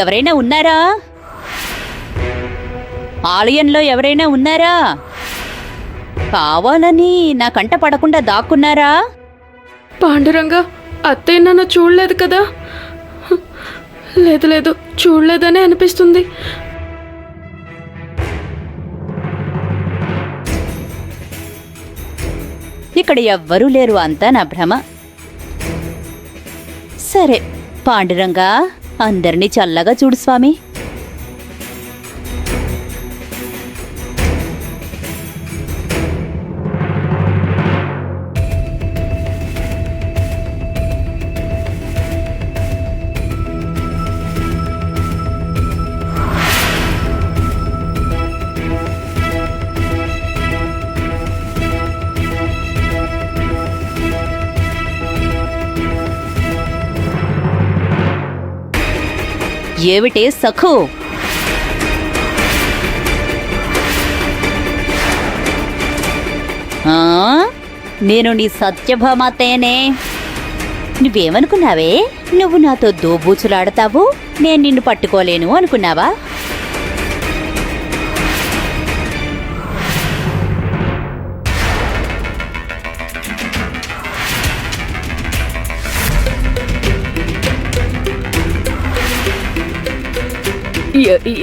ఎవరైనా ఉన్నారా? ఆలయంలో ఎవరైనా ఉన్నారా? కావాలని నా కంట పడకుండా దాక్కున్నారా? పాండురంగా, అత్తయ్య నన్ను చూడలేదు కదా? లేదు లేదు, చూడలేదనే అనిపిస్తుంది. ఇక్కడ ఎవ్వరూ లేరు, అంతా నా భ్రమ. సరే పాండురంగా, అందరినీ చల్లగా చూడు స్వామి. ఏమిటే సఖు? నేను నీ సత్యభామాతేనే. నువ్వేమనుకున్నావే? నువ్వు నాతో దోబూచులాడతావు, నేను నిన్ను పట్టుకోలేను అనుకున్నావా?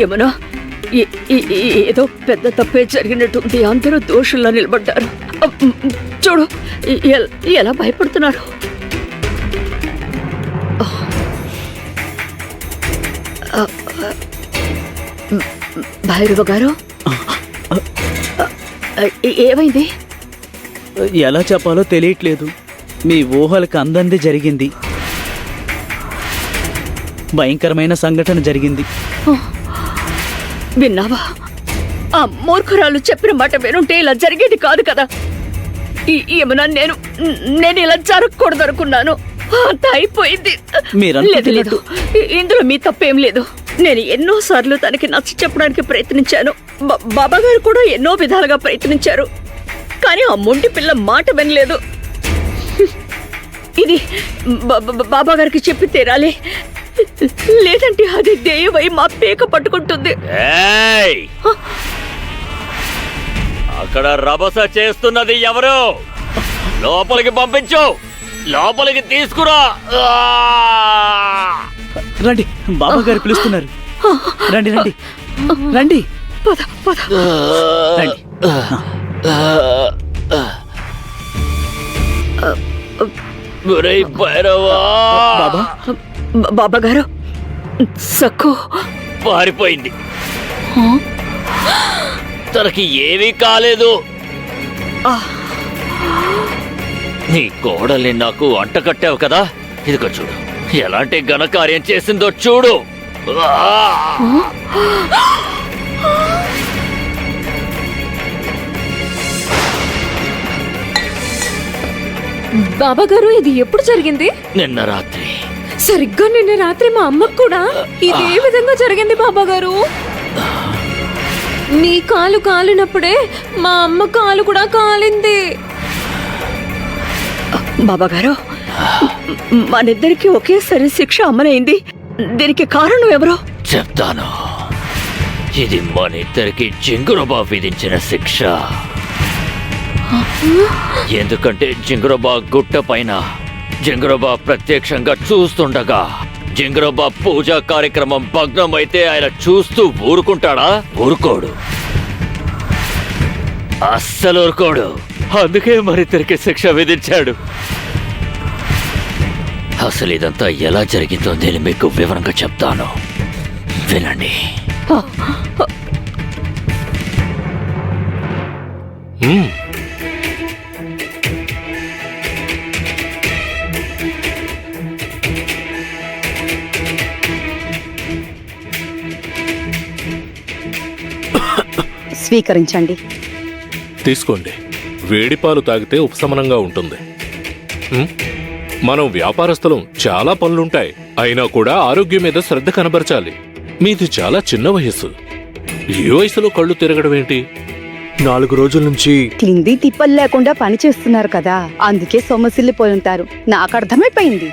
ఏమన్నా ఏదో పెద్ద తప్పే జరిగినట్టుంది. అందరూ దోషుల్లో నిలబడ్డారు. చూడు ఎలా భయపడుతున్నారు. భైరవ గారు, ఏమైంది? ఎలా చెప్పాలో తెలియట్లేదు. మీ ఊహలకు అందంది జరిగింది. భయంకరమైన సంఘటన జరిగింది. విన్నావా? ఆ మూర్ఖురాలు చెప్పిన మాట వినుంటే ఇలా జరిగేది కాదు కదా. ఏమన్నా నేను ఇలా జరగకూడదు అనుకున్నాను. అంత అయిపోయింది. లేదు లేదు, ఇందులో మీ తప్పేం లేదు. నేను ఎన్నోసార్లు తనకి నచ్చ చెప్పడానికి ప్రయత్నించాను. బాబాగారు కూడా ఎన్నో విధాలుగా ప్రయత్నించారు. కానీ ఆ మొండి పిల్ల మాట వినలేదు. ఇది బాబాగారికి చెప్పి తీరాలి, లేదంటే అది దేవై మా పేక పట్టుకుంటుంది. అక్కడ రభస చేస్తున్నది ఎవరు? లోపలికి పంపించు, లోపలికి తీసుకురా. రండి, బాబా గారు పిలుస్తున్నారు. రండి రండి రండి. పద పద. రండి. బాబా, బాబాగారు, సక్కు పారిపోయింది. తనకి ఏమీ కాలేదు. నీ కోడల్ని నాకు అంటకట్టావు కదా, ఇదిగో చూడు ఎలాంటి ఘనకార్యం చేసిందో చూడు. బాబాగారు, ఇది ఎప్పుడు జరిగింది? నిన్న రాత్రి. సరిగ్గా నిన్న రాత్రి మా అమ్మకు కూడా ఇదే విధంగా జరిగింది బాబాగారు. నీ కాలు కాలినప్పుడే మా అమ్మ కాలు కూడా కాలింది. బాబాగారు, మనిద్దరికి ఒకేసారి శిక్ష అమ్మనైంది. దీనికి కారణం ఎవరో చెప్తాను. ఇది మనిద్దరికి జింగురబా విధించిన శిక్ష. ఎందుకంటే జింగురబా గుట్ట పైన జింగురబా ప్రత్యక్షంగా చూస్తుండగా జింగురబా పూజా కార్యక్రమం భగ్నమైతే ఆయన చూస్తూ ఊరుకుంటాడా? ఊరుకోడు, అస్సలు ఊరుకోడు. అందుకే మరిద్దరికి శిక్ష విధించాడు. అసలు ఇదంతా ఎలా జరిగిందో నేను మీకు వివరంగా చెప్తాను, వినండి. స్వీకరించండి. తీసుకోండి. వేడిపాలు తాగితే ఉపశమనంగా ఉంటుంది. మనం వ్యాపారస్తులం, చాలా పనులుంటాయి. అయినా కూడా ఆరోగ్యం మీద శ్రద్ధ కనబరచాలి. మీది చాలా చిన్న వయస్సు. ఈ వయసులో కళ్ళు తిరగడం ఏంటి? 4 రోజుల నుంచి తిండి తిప్పలు లేకుండా పని చేస్తున్నారు కదా, అందుకే సొమ్మసిల్లిపోయి ఉంటారు. నాకు అర్థమైపోయింది.